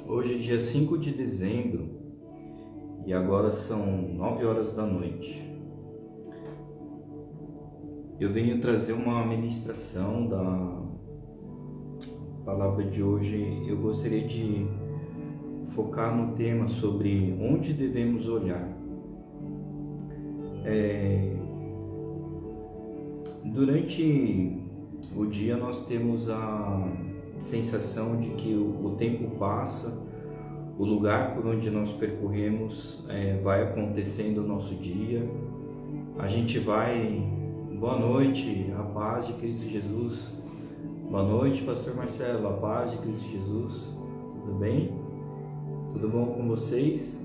Hoje é dia 5 de dezembro e agora são 9 horas da noite. Eu venho trazer uma ministração da palavra de hoje. Eu gostaria de focar no tema sobre onde devemos olhar. Durante o dia nós temos a sensação de que o tempo passa, o lugar por onde nós percorremos vai acontecendo o nosso dia. A gente vai, boa noite, a paz de Cristo Jesus. Boa noite, Pastor Marcelo, a paz de Cristo Jesus. Tudo bem? Tudo bom com vocês?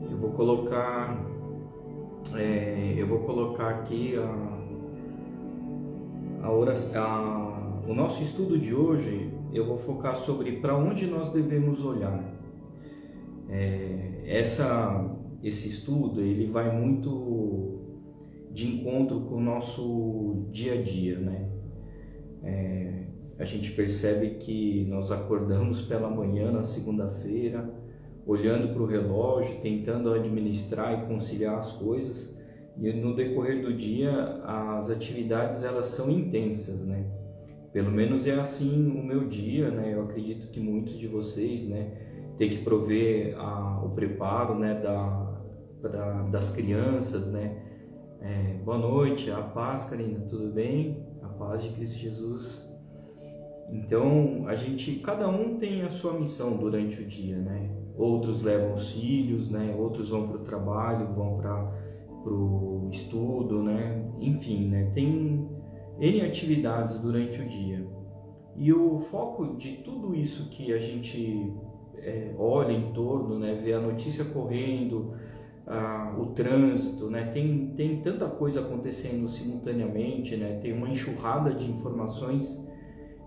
Eu vou colocar aqui o nosso estudo de hoje. Eu vou focar sobre para onde nós devemos olhar. Esse estudo ele vai muito de encontro com o nosso dia a dia, né? A gente percebe que nós acordamos pela manhã na segunda-feira, olhando para o relógio, tentando administrar e conciliar as coisas, e no decorrer do dia as atividades elas são intensas, né? Pelo menos é assim o meu dia, né? Eu acredito que muitos de vocês, né, tem que prover o preparo, né, das crianças, né? Boa noite, a paz, Karina, tudo bem? A paz de Cristo Jesus. Então, cada um tem a sua missão durante o dia, né? Outros levam os filhos, né? Outros vão para o trabalho, vão para o estudo, né? Enfim, né? Tem N atividades durante o dia. E o foco de tudo isso que a gente olha em torno, né? Vê a notícia correndo, o trânsito, né? Tem tanta coisa acontecendo simultaneamente, né? Tem uma enxurrada de informações.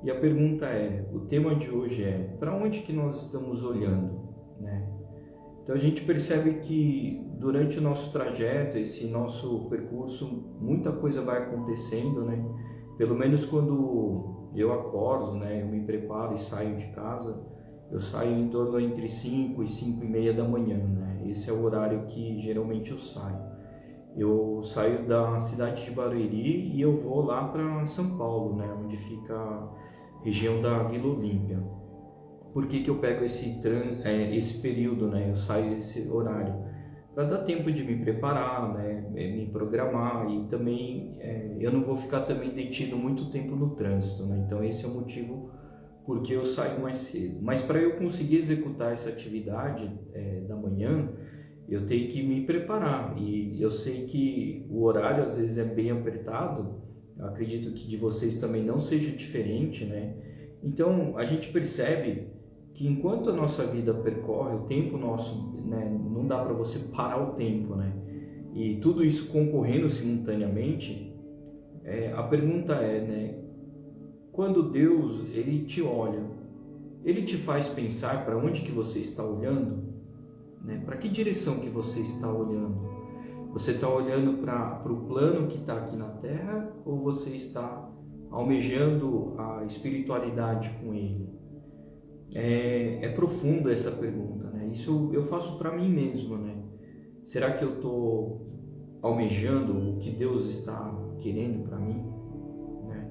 E a pergunta o tema de hoje para onde que nós estamos olhando, né? Então a gente percebe que durante o nosso trajeto, esse nosso percurso, muita coisa vai acontecendo, né? Pelo menos quando eu acordo, né? Eu me preparo e saio de casa, eu saio em torno entre 5 e 5 e meia da manhã, né? Esse é o horário que geralmente eu saio. Eu saio da cidade de Barueri e eu vou lá para São Paulo, né? Onde fica a região da Vila Olímpia. Por que eu pego esse período, né? Eu saio nesse horário para dar tempo de me preparar, né? Me programar, e também eu não vou ficar também detido muito tempo no trânsito, né? Então esse é o motivo porque eu saio mais cedo. Mas para eu conseguir executar essa atividade da manhã, eu tenho que me preparar, e eu sei que o horário às vezes é bem apertado. Eu acredito que de vocês também não seja diferente, né? Então a gente percebe que enquanto a nossa vida percorre, o tempo nosso, né, não dá para você parar o tempo, né? E tudo isso concorrendo simultaneamente, a pergunta né, quando Deus ele te olha, ele te faz pensar para onde que você está olhando, né? Para que direção que você está olhando? Você está olhando para o plano que está aqui na Terra, ou você está almejando a espiritualidade com Ele? É profunda essa pergunta, né? Isso eu faço para mim mesmo, né? Será que eu estou almejando o que Deus está querendo para mim, né?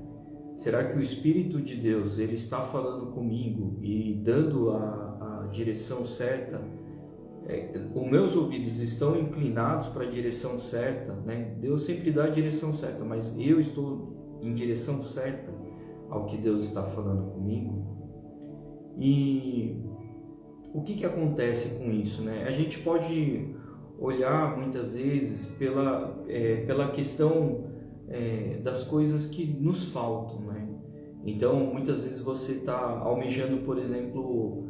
Será que o Espírito de Deus ele está falando comigo e dando a direção certa? Os meus ouvidos estão inclinados para a direção certa, né? Deus sempre dá a direção certa, mas eu estou em direção certa ao que Deus está falando comigo? E o que acontece com isso, né? A gente pode olhar muitas vezes pela questão das coisas que nos faltam, né? Então, muitas vezes você está almejando, por exemplo,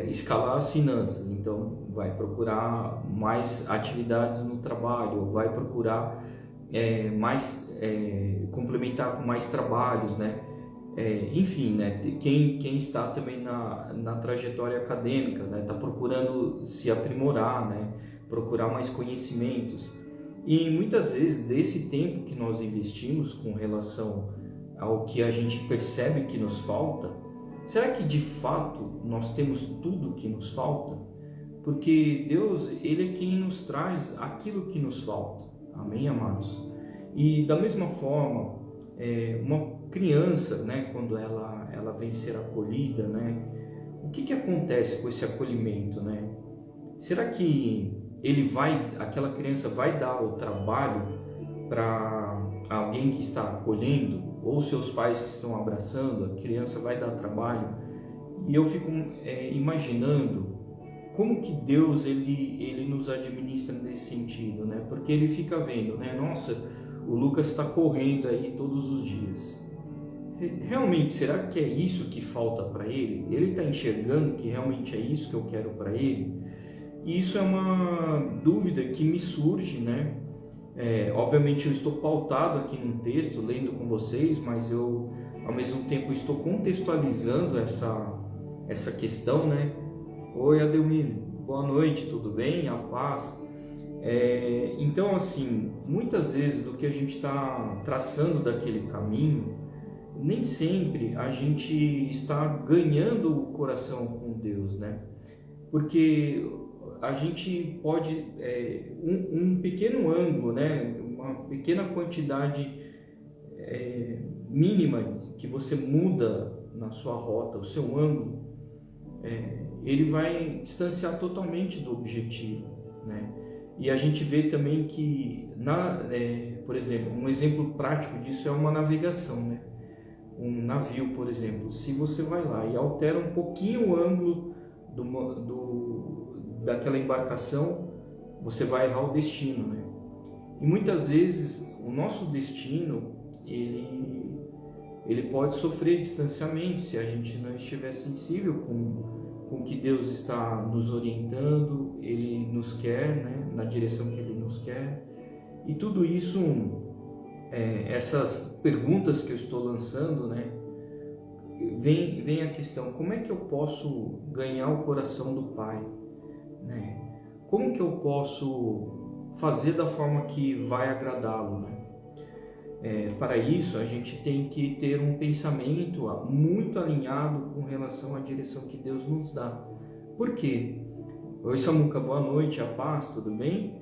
escalar as finanças, então vai procurar mais atividades no trabalho, vai procurar complementar com mais trabalhos, né? Enfim, né? Quem está também na trajetória acadêmica, né? Está procurando se aprimorar, né? Procurar mais conhecimentos. E muitas vezes desse tempo que nós investimos com relação ao que a gente percebe que nos falta, será que de fato nós temos tudo o que nos falta? Porque Deus, Ele é quem nos traz aquilo que nos falta. Amém, amados? E da mesma forma, uma criança, né, quando ela vem ser acolhida, né, o que acontece com esse acolhimento, né? Será que aquela criança vai dar o trabalho para alguém que está acolhendo, ou seus pais que estão abraçando? A criança vai dar trabalho? E eu fico imaginando como que Deus ele nos administra nesse sentido, né? Porque Ele fica vendo, né? Nossa, o Lucas está correndo aí todos os dias. Realmente, será que é isso que falta para ele? Ele está enxergando que realmente é isso que eu quero para ele? E isso é uma dúvida que me surge, né? Obviamente eu estou pautado aqui num texto, lendo com vocês, mas eu ao mesmo tempo estou contextualizando essa questão, né? Oi, Adelmiro, boa noite, tudo bem? A paz? Então, assim, muitas vezes do que a gente está traçando daquele caminho, nem sempre a gente está ganhando o coração com Deus, né? Porque a gente pode, um pequeno ângulo, né? Uma pequena quantidade mínima que você muda na sua rota, o seu ângulo, ele vai distanciar totalmente do objetivo, né? E a gente vê também que, por exemplo, um exemplo prático disso é uma navegação, né? Um navio, por exemplo, se você vai lá e altera um pouquinho o ângulo daquela embarcação, você vai errar o destino, né? E muitas vezes o nosso destino, ele pode sofrer distanciamento se a gente não estiver sensível com o que Deus está nos orientando, Ele nos quer, né, na direção que Ele nos quer. E tudo isso, essas perguntas que eu estou lançando, né, vem a questão: como é que eu posso ganhar o coração do Pai, né? Como que eu posso fazer da forma que vai agradá-lo, né? Para isso, a gente tem que ter um pensamento muito alinhado com relação à direção que Deus nos dá. Por quê? Oi, Samuca, boa noite, a paz, tudo bem?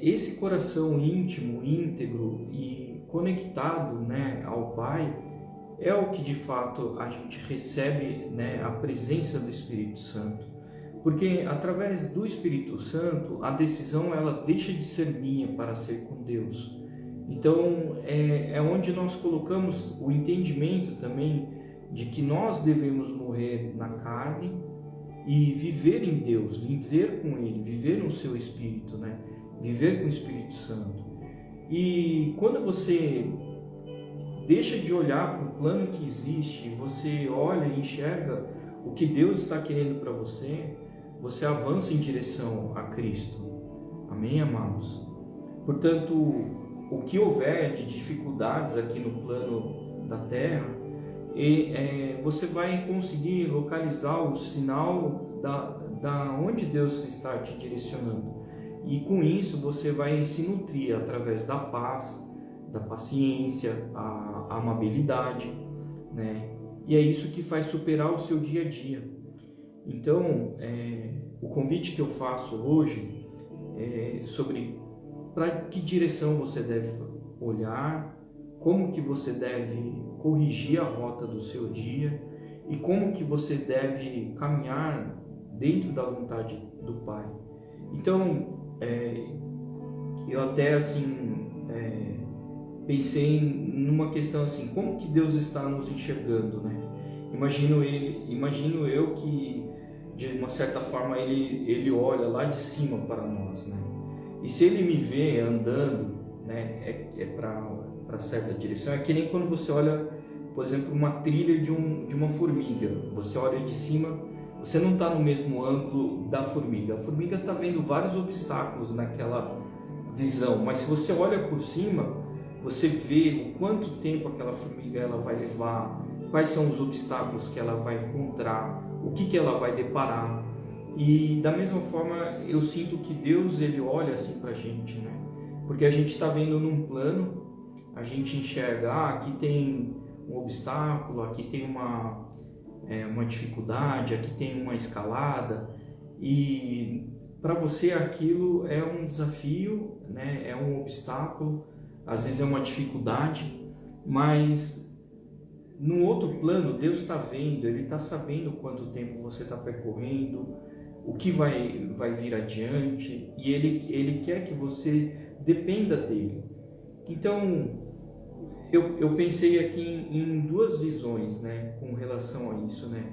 Esse coração íntimo, íntegro e conectado, né, ao Pai é o que de fato a gente recebe, né, a presença do Espírito Santo. Porque através do Espírito Santo, a decisão ela deixa de ser minha para ser com Deus. Então, é onde nós colocamos o entendimento também de que nós devemos morrer na carne e viver em Deus, viver com Ele, viver no seu Espírito, né? Viver com o Espírito Santo. E quando você deixa de olhar para o plano que existe, você olha e enxerga o que Deus está querendo para você, você avança em direção a Cristo. Amém, amados? Portanto, o que houver de dificuldades aqui no plano da Terra, você vai conseguir localizar o sinal da onde Deus está te direcionando. E com isso você vai se nutrir através da paz, da paciência, a amabilidade, né? E é isso que faz superar o seu dia a dia. Então, o convite que eu faço hoje é sobre para que direção você deve olhar, como que você deve corrigir a rota do seu dia e como que você deve caminhar dentro da vontade do Pai. Então, eu até assim pensei numa questão assim: como que Deus está nos enxergando, né? Imagino eu que de uma certa forma ele olha lá de cima para nós, né? E se ele me vê andando, né, para certa direção, é que nem quando você olha, por exemplo, uma trilha de uma formiga. Você olha de cima, você não está no mesmo ângulo da formiga. A formiga está vendo vários obstáculos naquela visão, mas se você olha por cima, você vê o quanto tempo aquela formiga ela vai levar, quais são os obstáculos que ela vai encontrar, o que ela vai deparar. E da mesma forma eu sinto que Deus ele olha assim para a gente, né? Porque a gente está vendo num plano, a gente enxerga, aqui tem um obstáculo, aqui tem uma dificuldade, aqui tem uma escalada, e para você aquilo é um desafio, né? É um obstáculo, às vezes é uma dificuldade, mas no outro plano Deus está vendo, Ele está sabendo quanto tempo você está percorrendo, o que vai vir adiante, e Ele quer que você dependa dEle. Então, eu pensei aqui em duas visões, né, com relação a isso, né?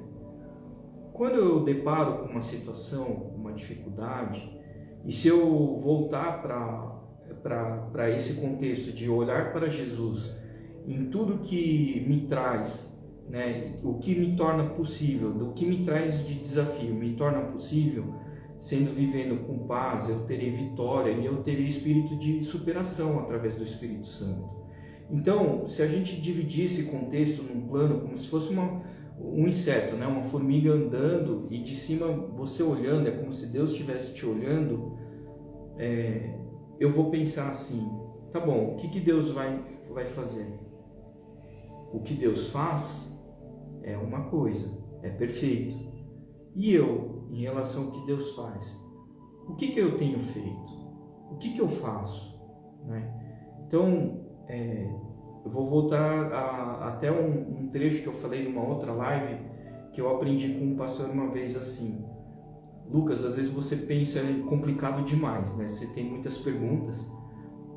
Quando eu deparo com uma situação, uma dificuldade, e se eu voltar para esse contexto de olhar para Jesus em tudo que me traz, né, o que me torna possível, do que me traz de desafio, me torna possível, sendo vivendo com paz, eu terei vitória e eu terei espírito de superação através do Espírito Santo. Então, se a gente dividir esse contexto num plano como se fosse um inseto, né? Uma formiga andando e de cima você olhando, é como se Deus estivesse te olhando, eu vou pensar assim, tá bom, o que Deus vai fazer? O que Deus faz é uma coisa, é perfeito. E eu, em relação ao que Deus faz, o que eu tenho feito? O que eu faço? Né? Então, eu vou voltar até um trecho que eu falei numa outra live, que eu aprendi com um pastor uma vez assim: Lucas, às vezes você pensa complicado demais, né? Você tem muitas perguntas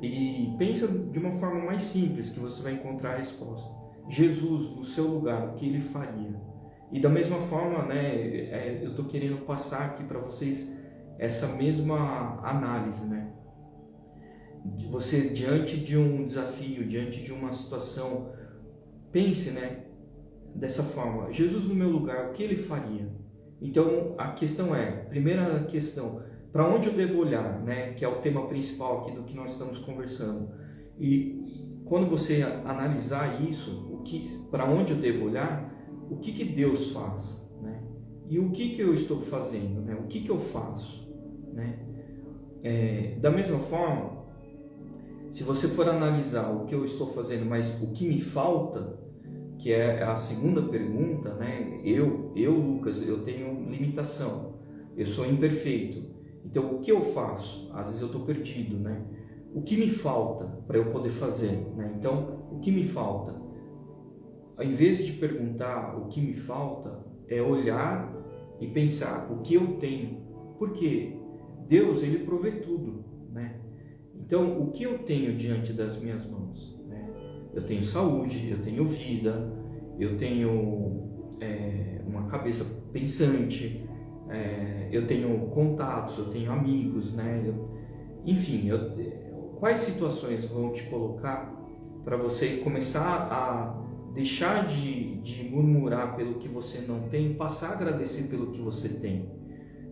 e pensa de uma forma mais simples que você vai encontrar a resposta. Jesus, no seu lugar, o que ele faria? E da mesma forma, né, eu estou querendo passar aqui para vocês essa mesma análise, né? Você, diante de um desafio, diante de uma situação, pense, né, dessa forma: Jesus no meu lugar, o que ele faria? Então a questão primeira questão, para onde eu devo olhar, né, que é o tema principal aqui do que nós estamos conversando. E quando você analisar isso, para onde eu devo olhar, o que Deus faz, né? E o que eu estou fazendo, né? O que eu faço, né? Da mesma forma, se você for analisar o que eu estou fazendo, mas o que me falta, que é a segunda pergunta, né? Eu, Lucas, eu tenho limitação, eu sou imperfeito. Então, o que eu faço? Às vezes eu estou perdido, né? O que me falta para eu poder fazer, né? Então, o que me falta? Ao invés de perguntar o que me falta, é olhar e pensar o que eu tenho. Porque Deus, ele provê tudo, né? Então, o que eu tenho diante das minhas mãos? Né? Eu tenho saúde, eu tenho vida, eu tenho uma cabeça pensante, eu tenho contatos, eu tenho amigos, né? Enfim, quais situações vão te colocar para você começar a deixar de murmurar pelo que você não tem, passar a agradecer pelo que você tem,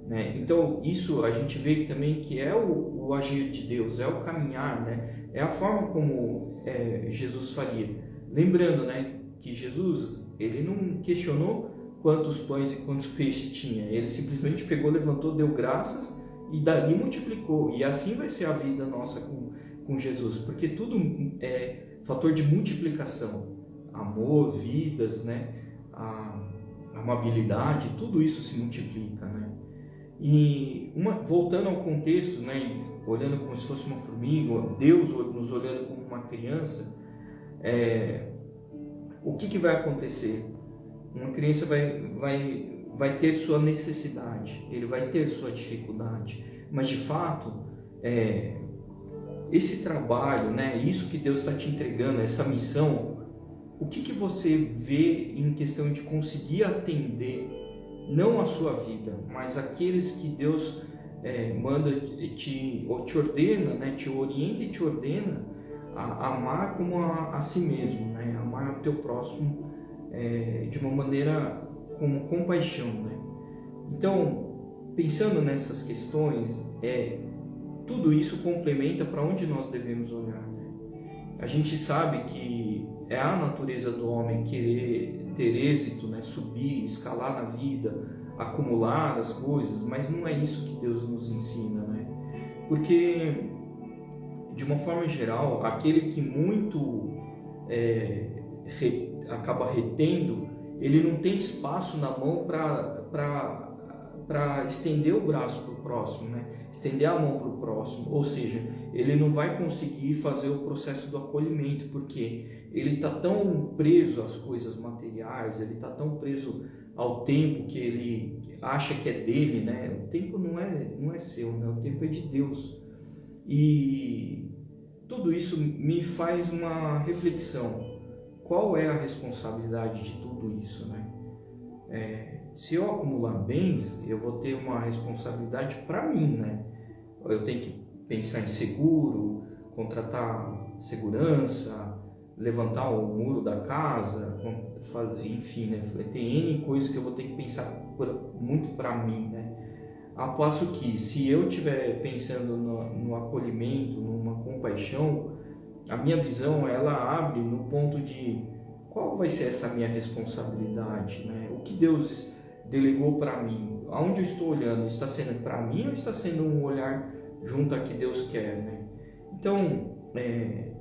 né? Então isso a gente vê também que é o agir de Deus, é o caminhar, né? É a forma como Jesus faria. Lembrando, né, que Jesus, ele não questionou quantos pães e quantos peixes tinha, ele simplesmente pegou, levantou, deu graças e dali multiplicou. E assim vai ser a vida nossa com Jesus, porque tudo é fator de multiplicação. Amor, vidas, né? A amabilidade, tudo isso se multiplica, né? E voltando ao contexto, né? Olhando como se fosse uma formiga, Deus nos olhando como uma criança, o que vai acontecer? Uma criança vai ter sua necessidade, ele vai ter sua dificuldade, mas de fato, esse trabalho, né? Isso que Deus está te entregando, essa missão, o que você vê em questão de conseguir atender, não a sua vida, mas aqueles que Deus manda, te ordena, né? Te orienta e te ordena a amar como a si mesmo, né? Amar o teu próximo de uma maneira com compaixão, né? Então, pensando nessas questões, tudo isso complementa para onde nós devemos olhar, né? A gente sabe que é a natureza do homem querer ter êxito, né? Subir, escalar na vida, acumular as coisas, mas não é isso que Deus nos ensina, né? Porque, de uma forma geral, aquele que muito acaba retendo, ele não tem espaço na mão para estender o braço para o próximo, né? Estender a mão para o próximo, ou seja, ele não vai conseguir fazer o processo do acolhimento, porque ele está tão preso às coisas materiais, ele está tão preso ao tempo que ele acha que é dele, né? O tempo não é seu, né? O tempo é de Deus. E tudo isso me faz uma reflexão. Qual é a responsabilidade de tudo isso, né? Se eu acumular bens, eu vou ter uma responsabilidade para mim, né? Eu tenho que pensar em seguro, contratar segurança, levantar o muro da casa, fazer, enfim, né? Tem N coisas que eu vou ter que pensar muito para mim, né? Ao passo que, se eu estiver pensando no acolhimento, numa compaixão, a minha visão, ela abre no ponto de qual vai ser essa minha responsabilidade, né? O que Deus delegou para mim, aonde eu estou olhando, está sendo para mim ou está sendo um olhar junto a que Deus quer, né? Então,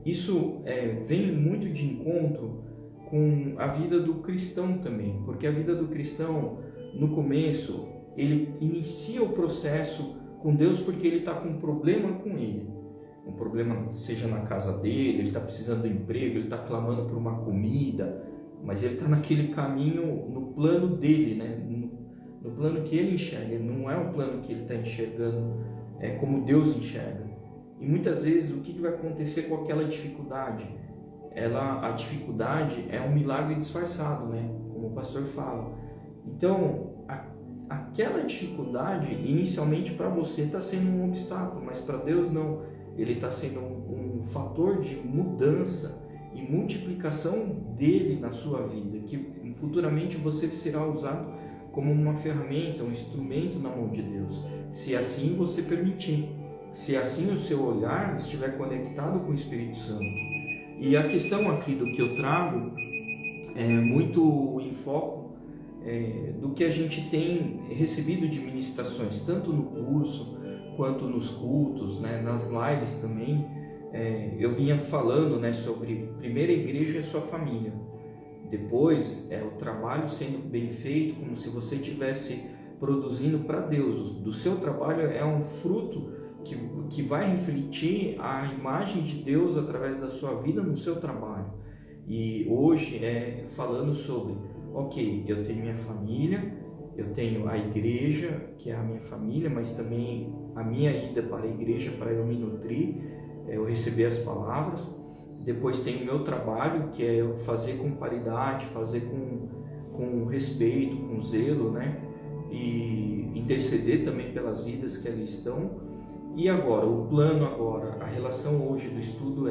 isso vem muito de encontro com a vida do cristão também, porque a vida do cristão, no começo, ele inicia o processo com Deus porque ele está com um problema com ele. Um problema seja na casa dele, ele está precisando de emprego, ele está clamando por uma comida, mas ele está naquele caminho, no plano dele, né? No plano que ele enxerga, não é o plano que ele está enxergando como Deus enxerga. E muitas vezes o que vai acontecer com aquela dificuldade? A dificuldade é um milagre disfarçado, né? Como o pastor fala. Então, aquela dificuldade, inicialmente para você está sendo um obstáculo, mas para Deus não. Ele está sendo um fator de mudança e multiplicação dele na sua vida, que futuramente você será usado como uma ferramenta, um instrumento na mão de Deus, se assim você permitir, se assim o seu olhar estiver conectado com o Espírito Santo. E a questão aqui do que eu trago é muito em foco do que a gente tem recebido de ministrações, tanto no curso quanto nos cultos, né, nas lives também. Eu vinha falando, né, sobre primeiro a igreja e a sua família, depois o trabalho sendo bem feito, como se você estivesse produzindo para Deus. Do seu trabalho é um fruto que vai refletir a imagem de Deus através da sua vida no seu trabalho. E hoje falando sobre, ok, eu tenho minha família, eu tenho a igreja, que é a minha família, mas também a minha ida para a igreja para eu me nutrir, eu receber as palavras. Depois tem o meu trabalho, que é eu fazer com qualidade, fazer com respeito, com zelo, né? E interceder também pelas vidas que ali estão. E agora, o plano agora, a relação hoje do estudo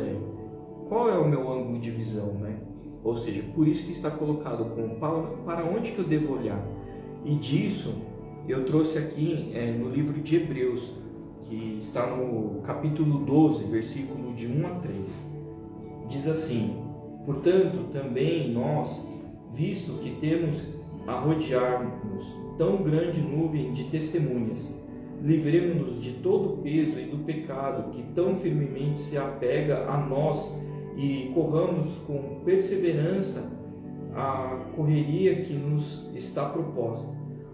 qual é o meu ângulo de visão, né? Ou seja, por isso que está colocado como para onde que eu devo olhar. E disso eu trouxe aqui no livro de Hebreus, que está no capítulo 12, versículo de 1 a 3. Diz assim: portanto, também nós, visto que temos a rodear-nos tão grande nuvem de testemunhas, livremos-nos de todo o peso e do pecado que tão firmemente se apega a nós e corramos com perseverança a correria que nos está proposta,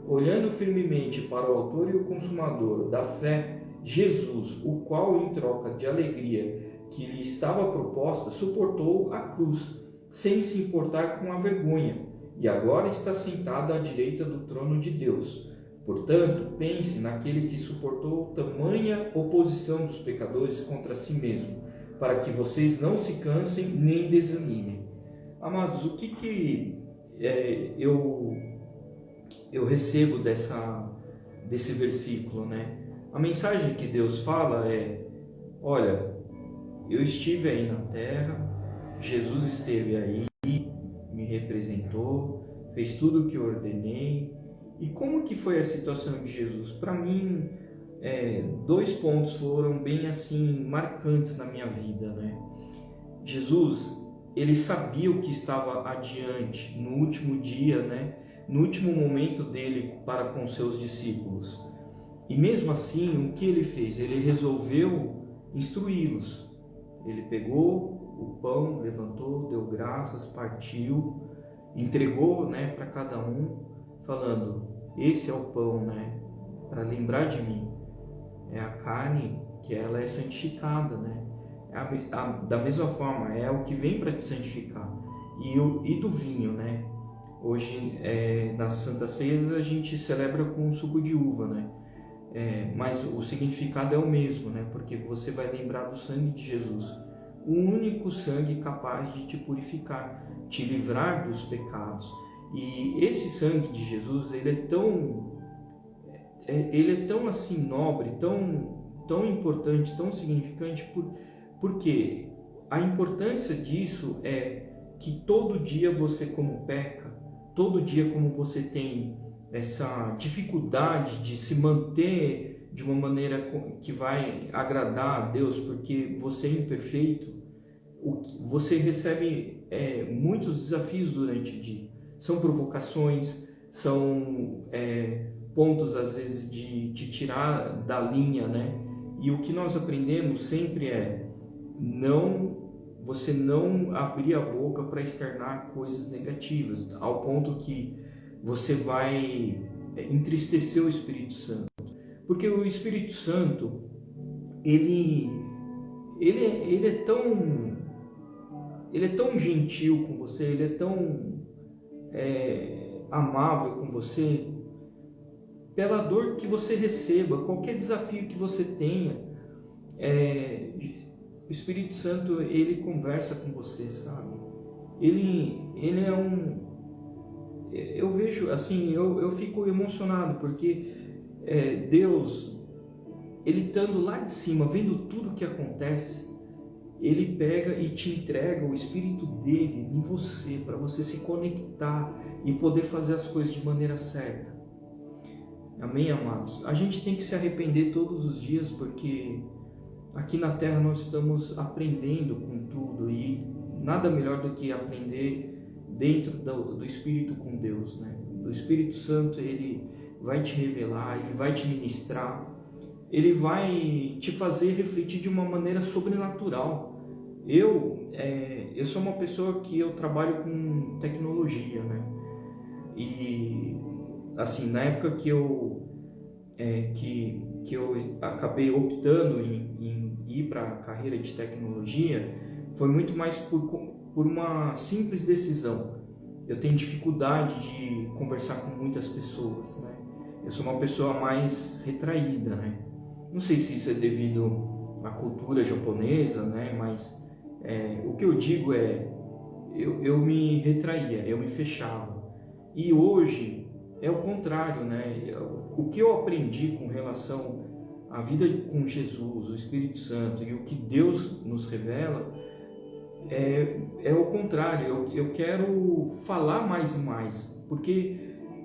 olhando firmemente para o autor e o consumador da fé, Jesus, o qual, em troca de alegria que lhe estava proposta, suportou a cruz, sem se importar com a vergonha, e agora está sentado à direita do trono de Deus. Portanto, pense naquele que suportou tamanha oposição dos pecadores contra si mesmo, para que vocês não se cansem nem desanimem. Amados, o que eu recebo desse versículo, né? A mensagem que Deus fala olha, eu estive aí na terra, Jesus esteve aí, me representou, fez tudo o que eu ordenei. E como que foi a situação de Jesus? Para mim, 2 pontos foram bem assim marcantes na minha vida, né? Jesus, ele sabia o que estava adiante no último dia, né? No último momento dele para com seus discípulos. E mesmo assim, o que ele fez? Ele resolveu instruí-los. Ele pegou o pão, levantou, deu graças, partiu entregou, né, para cada um, falando: esse é o pão, né, para lembrar de mim. É a carne que ela é santificada, né? Da mesma forma, é o que vem para te santificar. E do vinho, né? Hoje, nas Santas Ceias, a gente celebra com suco de uva, né? Mas o significado é o mesmo, né? Porque você vai lembrar do sangue de Jesus, o único sangue capaz de te purificar, te livrar dos pecados. E esse sangue de Jesus, ele é tão assim nobre, tão importante, tão significante, porque a importância disso é que todo dia você, como peca, todo dia como você tem essa dificuldade de se manter de uma maneira que vai agradar a Deus, porque você é imperfeito, você recebe muitos desafios durante o dia. São provocações, são pontos às vezes de tirar da linha, né? E o que nós aprendemos sempre é você não abrir a boca para externar coisas negativas, ao ponto que você vai entristecer o Espírito Santo. Porque o Espírito Santo, ele é tão gentil com você, ele é tão amável com você. Pela dor que você receba, qualquer desafio que você tenha, o Espírito Santo, ele conversa com você, sabe? Ele é eu vejo assim, eu fico emocionado, porque Deus, ele estando lá de cima, vendo tudo o que acontece, ele pega e te entrega o Espírito dele em você, para você se conectar e poder fazer as coisas de maneira certa. Amém, amados? A gente tem que se arrepender todos os dias, porque aqui na Terra nós estamos aprendendo com tudo, e nada melhor do que aprender dentro do Espírito com Deus, né? O Espírito Santo, ele vai te revelar, ele vai te ministrar, ele vai te fazer refletir de uma maneira sobrenatural. Eu sou uma pessoa que eu trabalho com tecnologia, né? E assim, na época que eu acabei optando em ir para a carreira de tecnologia, foi muito mais por uma simples decisão. Eu tenho dificuldade de conversar com muitas pessoas, né? Eu sou uma pessoa mais retraída, né? Não sei se isso é devido à cultura japonesa, né? Mas o que eu digo eu me retraía, eu me fechava. E hoje é o contrário, né? O que eu aprendi com relação à vida com Jesus, o Espírito Santo, e o que Deus nos revela, é o contrário. Eu quero falar mais e mais, porque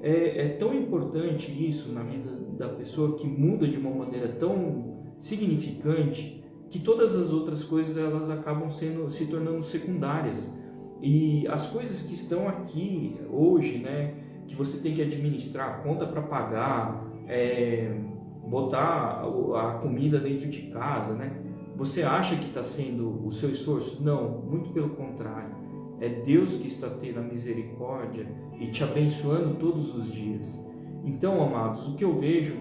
é tão importante isso na vida da pessoa, que muda de uma maneira tão significante, que todas as outras coisas elas acabam se tornando secundárias. E as coisas que estão aqui hoje, né, que você tem que administrar, conta para pagar, botar a comida dentro de casa, né? Você acha que está sendo o seu esforço? Não, muito pelo contrário. É Deus que está tendo a misericórdia e te abençoando todos os dias. Então, amados, o que eu vejo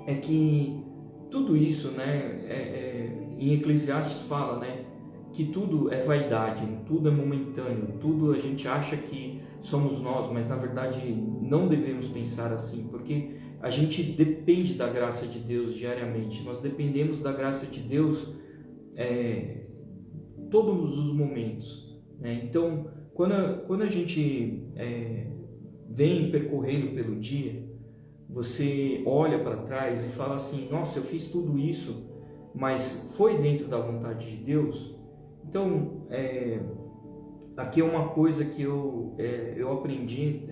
é que tudo isso, né, em Eclesiastes fala, né, que tudo é vaidade, tudo é momentâneo, tudo a gente acha que somos nós, mas na verdade não devemos pensar assim, porque a gente depende da graça de Deus diariamente. Nós dependemos da graça de Deus todos os momentos, né? Então, quando a gente vem percorrendo pelo dia, você olha para trás e fala assim: nossa, eu fiz tudo isso, mas foi dentro da vontade de Deus? Então, aqui é uma coisa que eu aprendi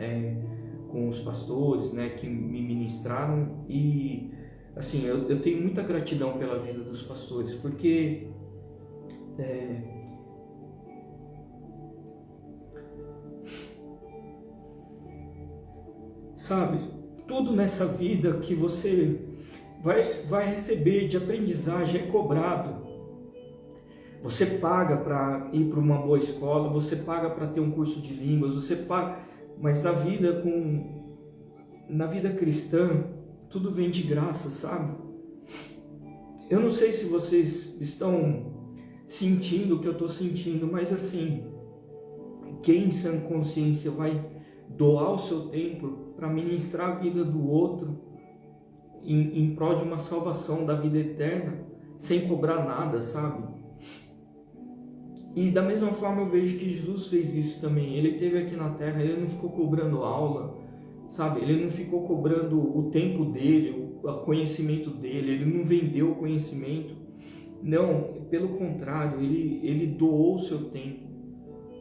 com os pastores, né, que me ministraram, e assim, eu tenho muita gratidão pela vida dos pastores, porque sabe, tudo nessa vida que você vai receber de aprendizagem é cobrado. Você paga para ir para uma boa escola, você paga para ter um curso de línguas, você paga, mas na vida cristã tudo vem de graça, sabe? Eu não sei se vocês estão sentindo o que eu estou sentindo, mas assim, quem em sã consciência vai doar o seu tempo para ministrar a vida do outro em prol de uma salvação da vida eterna, sem cobrar nada, sabe? E da mesma forma eu vejo que Jesus fez isso também. Ele esteve aqui na terra, ele não ficou cobrando aula, sabe? Ele não ficou cobrando o tempo dele, o conhecimento dele, ele não vendeu o conhecimento. Não, pelo contrário, ele doou o seu tempo.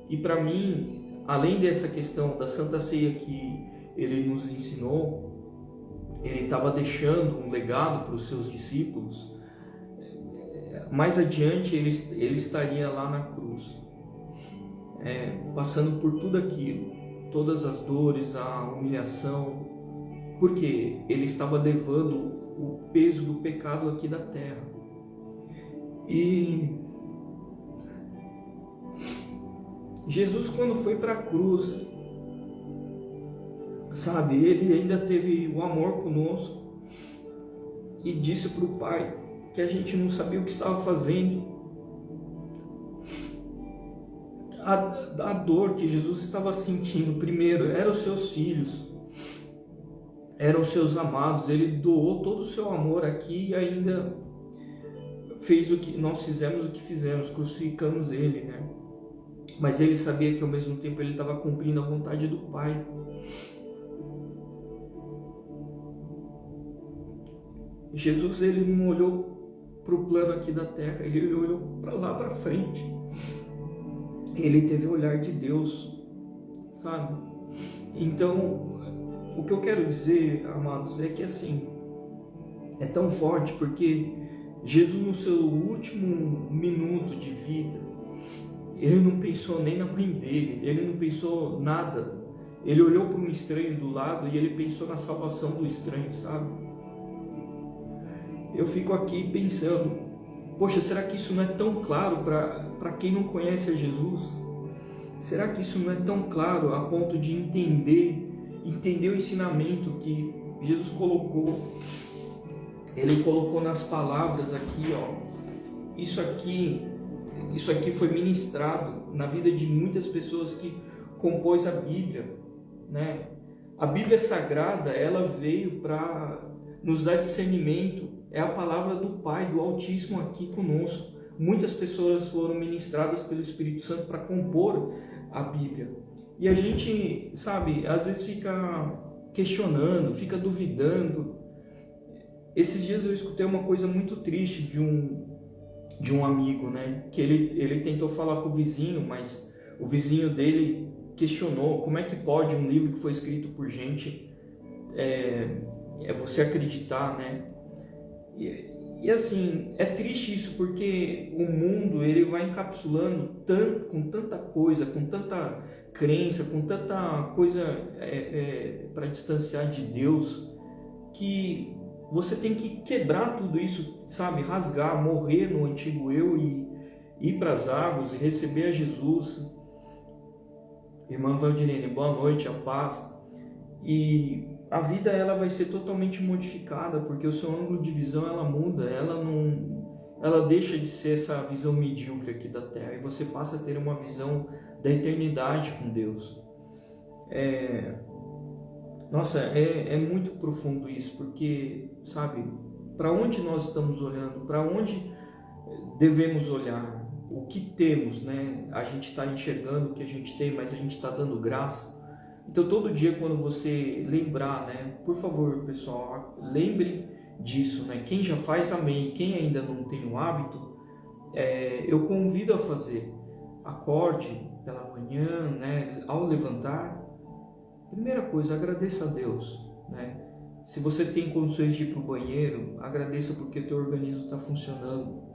E para mim, além dessa questão da Santa Ceia que ele nos ensinou, ele estava deixando um legado para os seus discípulos. Mais adiante ele estaria lá na cruz, passando por tudo aquilo, todas as dores, a humilhação, porque ele estava levando o peso do pecado aqui da terra. E Jesus, quando foi para a cruz, sabe, ele ainda teve o amor conosco e disse para o Pai que a gente não sabia o que estava fazendo. A dor que Jesus estava sentindo, primeiro, eram os seus filhos, eram os seus amados. Ele doou todo o seu amor aqui e ainda fez o que nós fizemos, o que fizemos, crucificamos ele, né? Mas ele sabia que ao mesmo tempo ele estava cumprindo a vontade do Pai. Jesus, ele não olhou para o plano aqui da terra, ele olhou para lá, para frente. Ele teve o olhar de Deus, sabe? Então, o que eu quero dizer, amados, é que assim, é tão forte porque Jesus, no seu último minuto de vida, ele não pensou nem na mãe dele, ele não pensou nada. Ele olhou para um estranho do lado e ele pensou na salvação do estranho, sabe? Eu fico aqui pensando, poxa, será que isso não é tão claro para quem não conhece a Jesus? Será que isso não é tão claro a ponto de entender o ensinamento que Jesus colocou? Ele colocou nas palavras aqui, ó, isso aqui foi ministrado na vida de muitas pessoas que compôs a Bíblia, né? A Bíblia Sagrada, ela veio para nos dar discernimento. É a palavra do Pai, do Altíssimo aqui conosco. Muitas pessoas foram ministradas pelo Espírito Santo para compor a Bíblia. E a gente, sabe, às vezes fica questionando, fica duvidando. Esses dias eu escutei uma coisa muito triste de um amigo, né? Que ele tentou falar com o vizinho, mas o vizinho dele questionou como é que pode um livro que foi escrito por gente você acreditar, né? E assim, é triste isso porque o mundo ele vai encapsulando com tanta coisa, com tanta crença, com tanta coisa para distanciar de Deus, que você tem que quebrar tudo isso, sabe? Rasgar, morrer no antigo eu e ir para as águas e receber a Jesus. Irmã Valdirene, boa noite, a paz. E a vida ela vai ser totalmente modificada, porque o seu ângulo de visão ela muda, ela deixa de ser essa visão medíocre aqui da Terra e você passa a ter uma visão da eternidade com Deus. Nossa, é muito profundo isso, porque, sabe, para onde nós estamos olhando, para onde devemos olhar, o que temos, né? A gente está enxergando o que a gente tem, mas a gente está dando graça. Então, todo dia, quando você lembrar, né? Por favor, pessoal, lembre disso, né? Quem já faz, amém. Quem ainda não tem o hábito, eu convido a fazer. Acorde pela manhã, né? Ao levantar, primeira coisa, agradeça a Deus, né? Se você tem condições de ir para o banheiro, agradeça porque o teu organismo está funcionando.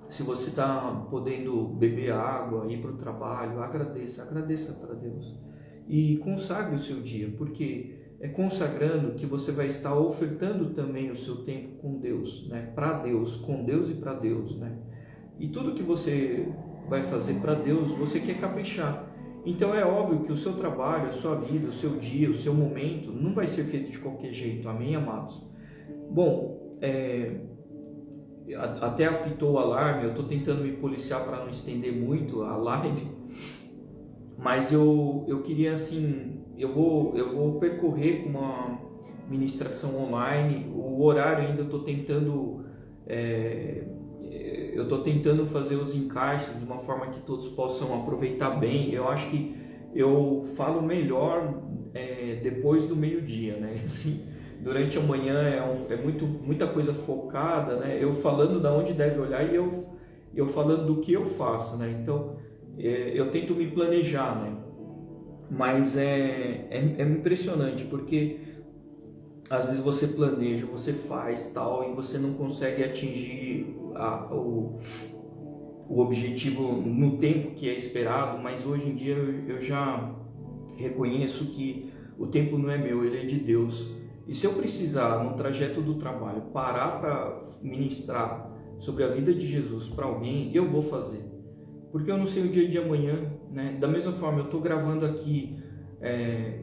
Se você está podendo beber água, ir para o trabalho, agradeça para Deus. E consagre o seu dia, porque é consagrando que você vai estar ofertando também o seu tempo com Deus, né? Para Deus, com Deus e para Deus, né? E tudo que você vai fazer para Deus, você quer caprichar. Então é óbvio que o seu trabalho, a sua vida, o seu dia, o seu momento não vai ser feito de qualquer jeito, amém, amados? Bom, até apitou o alarme, eu estou tentando me policiar para não estender muito a live, mas eu queria assim, eu vou percorrer com uma ministração online, o horário ainda eu estou tentando fazer os encaixes de uma forma que todos possam aproveitar bem. Eu acho que eu falo melhor depois do meio-dia, né? Assim, durante a manhã muita coisa focada, né? Eu falando da onde deve olhar e eu falando do que eu faço, né? Então eu tento me planejar, né? Mas é impressionante porque às vezes você planeja, você faz tal e você não consegue atingir o objetivo no tempo que é esperado, mas hoje em dia eu já reconheço que o tempo não é meu, ele é de Deus. E se eu precisar, no trajeto do trabalho, parar para ministrar sobre a vida de Jesus para alguém, eu vou fazer. Porque eu não sei o dia de amanhã, né? Da mesma forma, eu estou gravando aqui,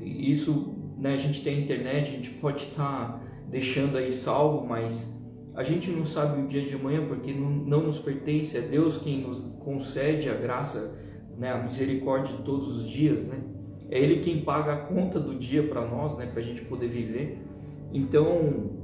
isso, né? A gente tem internet, a gente pode estar deixando aí salvo, mas a gente não sabe o dia de amanhã porque não nos pertence, é Deus quem nos concede a graça, né? A misericórdia de todos os dias, né? É Ele quem paga a conta do dia para nós, né? Para a gente poder viver. Então,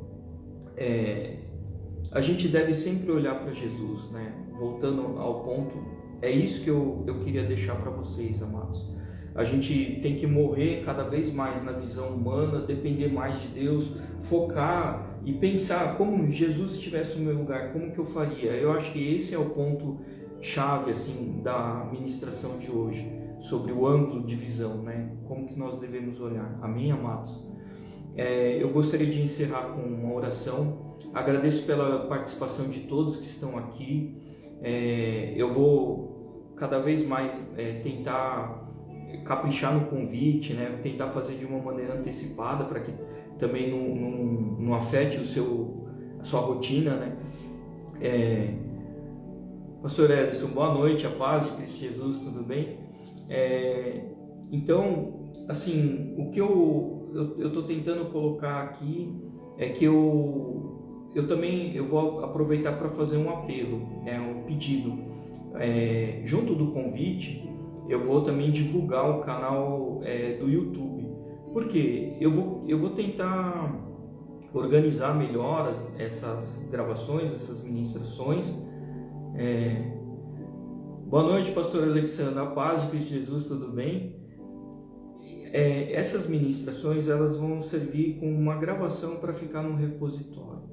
a gente deve sempre olhar para Jesus, né? Voltando ao ponto, é isso que eu queria deixar para vocês, amados. A gente tem que morrer cada vez mais na visão humana, depender mais de Deus, focar e pensar como Jesus estivesse no meu lugar, como que eu faria. Eu acho que esse é o ponto chave assim da ministração de hoje, sobre o ângulo de visão, né? Como que nós devemos olhar. Amém, amados? Eu gostaria de encerrar com uma oração. Agradeço pela participação de todos que estão aqui. Eu vou cada vez mais tentar caprichar no convite, né? Tentar fazer de uma maneira antecipada para que também não afete a sua rotina, né? Pastor Edson, boa noite, a paz de Cristo Jesus, tudo bem? Então, assim, o que eu estou tentando colocar aqui é que eu também vou aproveitar para fazer um apelo, um pedido. Junto do convite, eu vou também divulgar o canal do YouTube. Por quê? Eu vou tentar organizar melhor essas gravações, essas ministrações. Boa noite, pastor Alexandre, a paz de Cristo Jesus, tudo bem? Essas ministrações elas vão servir como uma gravação para ficar no repositório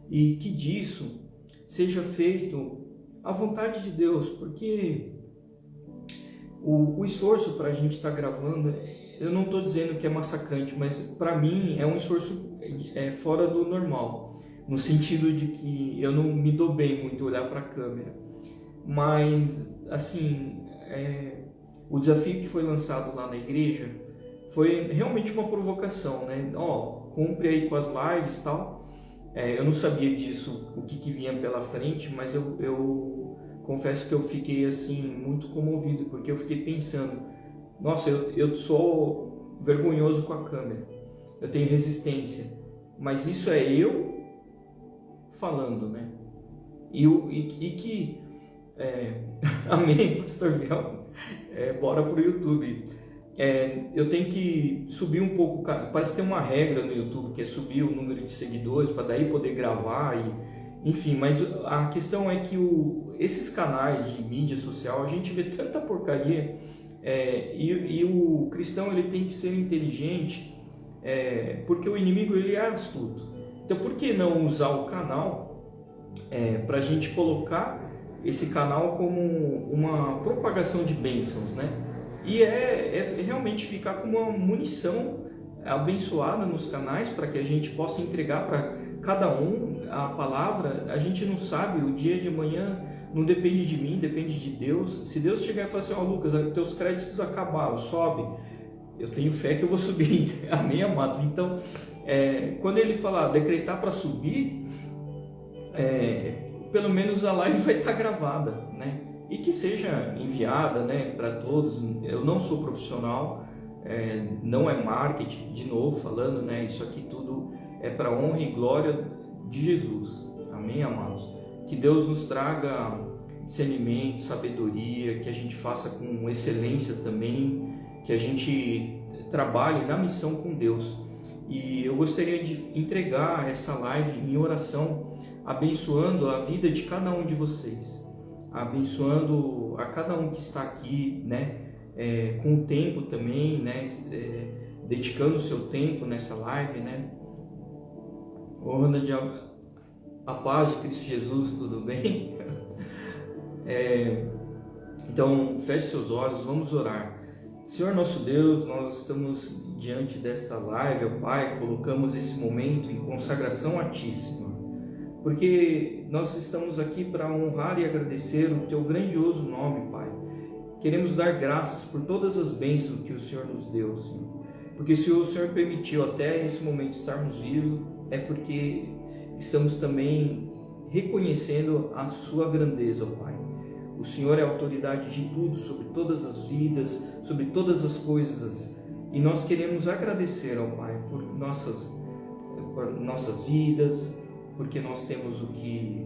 e que disso seja feito à vontade de Deus, porque o esforço para a gente estar gravando, eu não estou dizendo que é massacrante, mas para mim é um esforço fora do normal, no sentido de que eu não me dou bem muito olhar para a câmera, mas assim, o desafio que foi lançado lá na igreja foi realmente uma provocação, né? Cumpre aí com as lives e tal. Eu não sabia disso, o que vinha pela frente, mas eu confesso que eu fiquei assim muito comovido, porque eu fiquei pensando, nossa, eu sou vergonhoso com a câmera, eu tenho resistência, mas isso é eu falando, né? Amém, pastor Biel, bora pro YouTube. Eu tenho que subir um pouco, parece que tem uma regra no YouTube que é subir o número de seguidores para daí poder gravar, enfim, mas a questão é que esses canais de mídia social, a gente vê tanta porcaria, e o cristão ele tem que ser inteligente, porque o inimigo ele é astuto. Então por que não usar o canal para a gente colocar esse canal como uma propagação de bênçãos, né? E realmente ficar como uma munição abençoada nos canais para que a gente possa entregar para cada um a palavra. A gente não sabe, o dia de amanhã não depende de mim, depende de Deus. Se Deus chegar e falar assim, Lucas, teus créditos acabaram, sobe. Eu tenho fé que eu vou subir, amém, amados? Então, quando ele falar decretar para subir, pelo menos a live vai estar gravada, né? E que seja enviada, né, para todos. Eu não sou profissional, não é marketing, de novo falando, né? Isso aqui tudo é para honra e glória de Jesus. Amém, amados? Que Deus nos traga discernimento, sabedoria, que a gente faça com excelência também, que a gente trabalhe na missão com Deus. E eu gostaria de entregar essa live em oração, abençoando a vida de cada um de vocês, abençoando a cada um que está aqui, né, com o tempo também, né, dedicando o seu tempo nessa live, né. A paz de Cristo Jesus, tudo bem? Então, feche seus olhos, vamos orar. Senhor nosso Deus, nós estamos diante desta live, ó Pai, colocamos esse momento em consagração a Ti, Senhor, porque nós estamos aqui para honrar e agradecer o Teu grandioso nome, Pai. Queremos dar graças por todas as bênçãos que o Senhor nos deu, Senhor, porque se o Senhor permitiu até esse momento estarmos vivos, é porque estamos também reconhecendo a Sua grandeza, ó Pai. O Senhor é a autoridade de tudo, sobre todas as vidas, sobre todas as coisas. E nós queremos agradecer ao Pai por nossas vidas, porque nós temos o que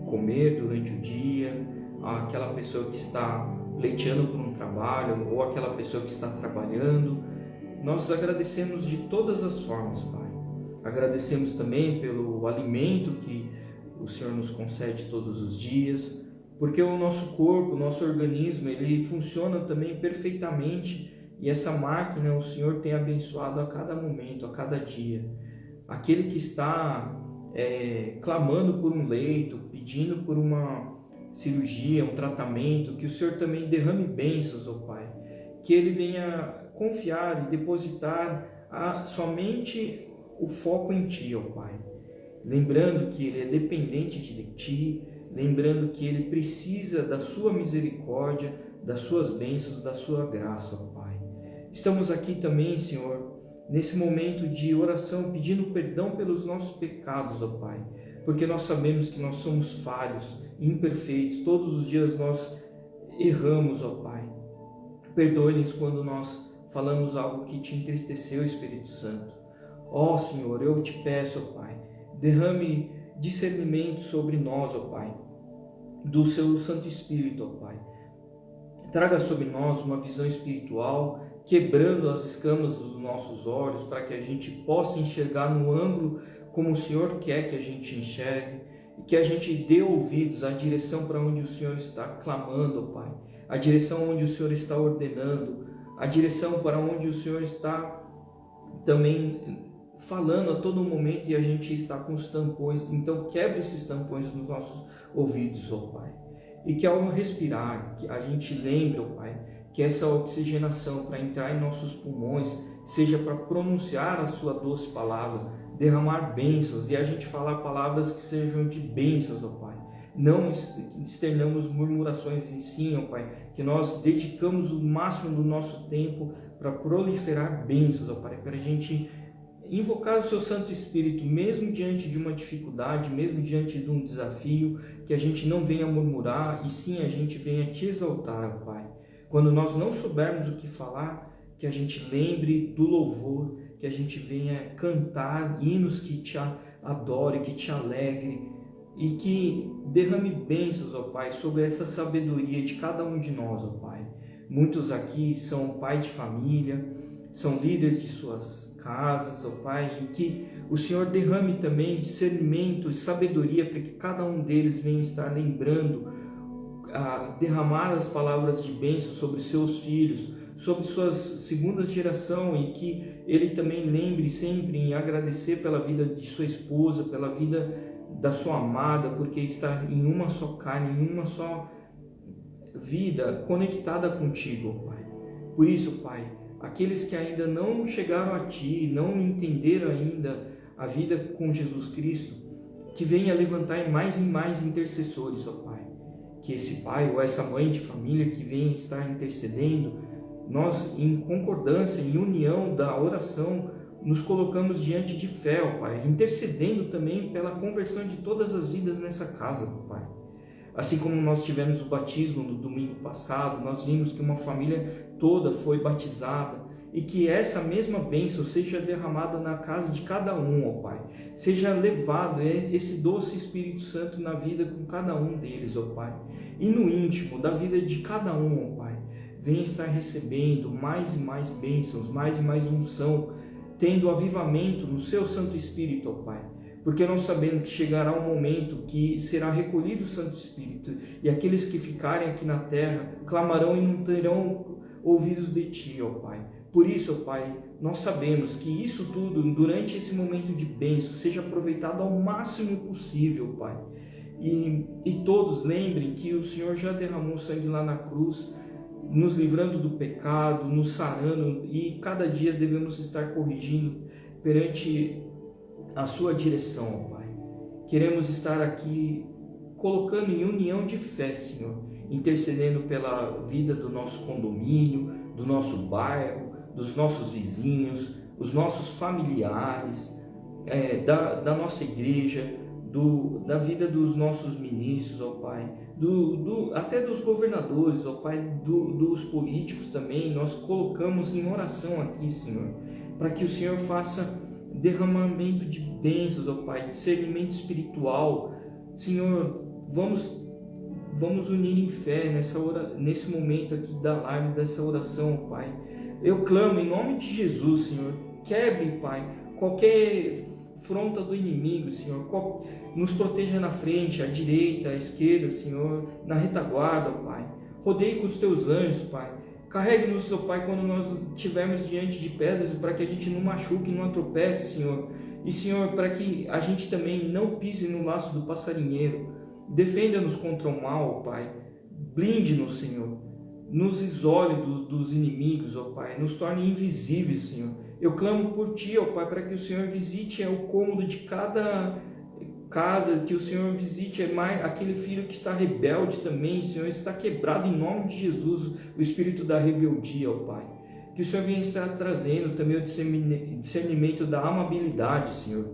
comer durante o dia, aquela pessoa que está pleiteando por um trabalho, ou aquela pessoa que está trabalhando. Nós agradecemos de todas as formas, Pai. Agradecemos também pelo alimento que o Senhor nos concede todos os dias, porque o nosso corpo, o nosso organismo, ele funciona também perfeitamente, e essa máquina o Senhor tem abençoado a cada momento, a cada dia. Aquele que está clamando por um leito, pedindo por uma cirurgia, um tratamento, que o Senhor também derrame bênçãos, ó Pai, que ele venha confiar e depositar somente o foco em Ti, ó Pai, lembrando que ele é dependente de Ti, lembrando que ele precisa da Sua misericórdia, das Suas bênçãos, da Sua graça, ó Pai. Estamos aqui também, Senhor, nesse momento de oração, pedindo perdão pelos nossos pecados, ó Pai, porque nós sabemos que nós somos falhos, imperfeitos, todos os dias nós erramos, ó Pai. Perdoe-nos quando nós falamos algo que Te entristeceu, Espírito Santo. Ó Senhor, eu Te peço, ó Pai, derrame discernimento sobre nós, ó Pai, do Seu Santo Espírito, ó Pai. Traga sobre nós uma visão espiritual, quebrando as escamas dos nossos olhos, para que a gente possa enxergar no ângulo como o Senhor quer que a gente enxergue, e que a gente dê ouvidos à direção para onde o Senhor está clamando, ó Pai, a direção onde o Senhor está ordenando, a direção para onde o Senhor está também falando a todo momento, e a gente está com os tampões. Então quebre esses tampões nos nossos ouvidos, ó Pai, e que ao respirar, que a gente lembre, ó Pai, que essa oxigenação para entrar em nossos pulmões seja para pronunciar a Sua doce palavra, derramar bênçãos, e a gente falar palavras que sejam de bênçãos, ó Pai. Não externamos murmurações, em sim, ó Pai, que nós dedicamos o máximo do nosso tempo para proliferar bênçãos, ó Pai, para a gente invocar o Seu Santo Espírito, mesmo diante de uma dificuldade, mesmo diante de um desafio, que a gente não venha murmurar, e sim a gente venha Te exaltar, ó Pai. Quando nós não soubermos o que falar, que a gente lembre do louvor, que a gente venha cantar hinos que Te adore, que Te alegre, e que derrame bênçãos, ó Pai, sobre essa sabedoria de cada um de nós, ó Pai. Muitos aqui são pai de família, são líderes de suas casas, ó Pai, e que o Senhor derrame também discernimento e sabedoria para que cada um deles venha estar lembrando, derramar as palavras de bênção sobre seus filhos, sobre suas segundas geração, e que ele também lembre sempre em agradecer pela vida de sua esposa, pela vida da sua amada, porque está em uma só carne, em uma só vida conectada contigo, Pai. Por isso, Pai, aqueles que ainda não chegaram a Ti, não entenderam ainda a vida com Jesus Cristo, que venha levantar em mais intercessores, ó Pai. Que esse pai ou essa mãe de família que venha estar intercedendo, nós em concordância, em união da oração, nos colocamos diante de fé, ó Pai, intercedendo também pela conversão de todas as vidas nessa casa, ó Pai. Assim como nós tivemos o batismo no domingo passado, nós vimos que uma família toda foi batizada, e que essa mesma bênção seja derramada na casa de cada um, ó Pai. Seja levado esse doce Espírito Santo na vida com cada um deles, ó Pai. E no íntimo da vida de cada um, ó Pai, venha estar recebendo mais e mais bênçãos, mais e mais unção, tendo avivamento no seu Santo Espírito, ó Pai. Porque nós sabemos que chegará um momento que será recolhido o Santo Espírito, e aqueles que ficarem aqui na terra clamarão e não terão ouvidos de Ti, ó Pai. Por isso, ó Pai, nós sabemos que isso tudo, durante esse momento de bênção, seja aproveitado ao máximo possível, Pai. E todos lembrem que o Senhor já derramou sangue lá na cruz, nos livrando do pecado, nos sarando, e cada dia devemos estar corrigindo perante a sua direção, ó Pai. Queremos estar aqui colocando em união de fé, Senhor, intercedendo pela vida do nosso condomínio, do nosso bairro, dos nossos vizinhos, os nossos familiares, da nossa igreja, da vida dos nossos ministros, ó Pai, até dos governadores, ó Pai, dos políticos também. Nós colocamos em oração aqui, Senhor, para que o Senhor faça derramamento de bênçãos, ó Pai, discernimento espiritual. Senhor, vamos unir em fé nesse momento aqui da live, dessa oração, ó Pai. Eu clamo em nome de Jesus, Senhor, quebre, Pai, qualquer afronta do inimigo, Senhor, nos proteja na frente, à direita, à esquerda, Senhor, na retaguarda, ó Pai. Rodeie com os teus anjos, Pai. Carregue-nos, ó Pai, quando nós estivermos diante de pedras, para que a gente não machuque, não atropece, Senhor. E, Senhor, para que a gente também não pise no laço do passarinheiro. Defenda-nos contra o mal, ó Pai. Blinde-nos, Senhor. Nos isole dos inimigos, ó Pai. Nos torne invisíveis, Senhor. Eu clamo por Ti, ó Pai, para que o Senhor visite o cômodo de cada casa, que o Senhor visite aquele filho que está rebelde também, Senhor, está quebrado em nome de Jesus, o espírito da rebeldia, ó Pai. Que o Senhor venha estar trazendo também o discernimento da amabilidade, Senhor.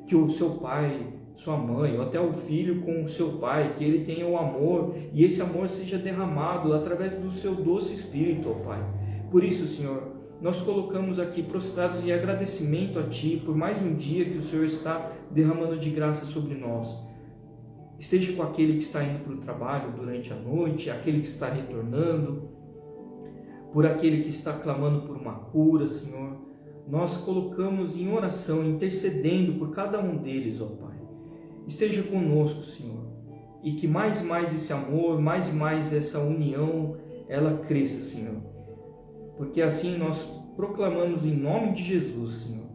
Que o seu pai, sua mãe, ou até o filho com o seu pai, que ele tenha o amor, e esse amor seja derramado através do seu doce espírito, ó Pai. Por isso, Senhor, nós colocamos aqui prostrados em agradecimento a Ti por mais um dia que o Senhor está derramando de graça sobre nós. Esteja com aquele que está indo para o trabalho durante a noite, aquele que está retornando, por aquele que está clamando por uma cura, Senhor. Nós colocamos em oração, intercedendo por cada um deles, ó Pai. Esteja conosco, Senhor, e que mais e mais esse amor, mais e mais essa união, ela cresça, Senhor. Porque assim nós proclamamos em nome de Jesus, Senhor.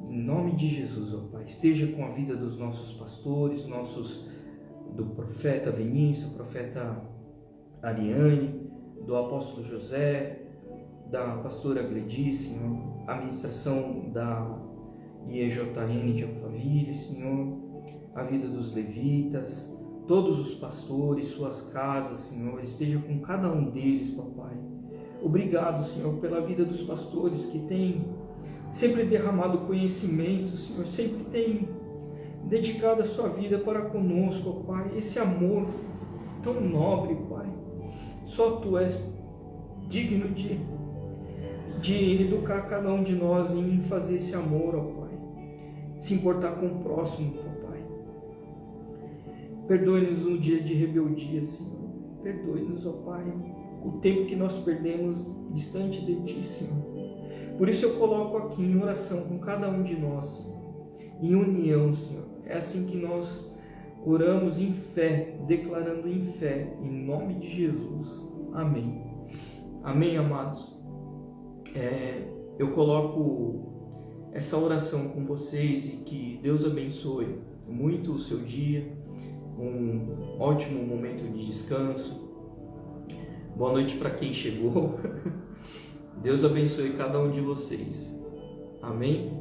Em nome de Jesus, ó Pai. Esteja com a vida dos nossos pastores, do profeta Vinícius, do profeta Ariane, do apóstolo José, da pastora Gledis, Senhor. A ministração da IEJN de Alphaville, Senhor. A vida dos levitas, todos os pastores, suas casas, Senhor. Esteja com cada um deles, papai. Obrigado, Senhor, pela vida dos pastores que têm sempre derramado conhecimento, Senhor, sempre têm dedicado a sua vida para conosco, ó Pai. Esse amor tão nobre, Pai. Só Tu és digno de educar cada um de nós em fazer esse amor, ó Pai. Se importar com o próximo, ó Pai. Perdoe-nos no dia de rebeldia, Senhor. Perdoe-nos, ó Pai, o tempo que nós perdemos distante de Ti, Senhor. Por isso eu coloco aqui em oração com cada um de nós, Senhor, em união, Senhor. É assim que nós oramos em fé, declarando em fé, em nome de Jesus. Amém. Amém, amados. Eu coloco essa oração com vocês e que Deus abençoe muito o seu dia, um ótimo momento de descanso. Boa noite para quem chegou. Deus abençoe cada um de vocês. Amém?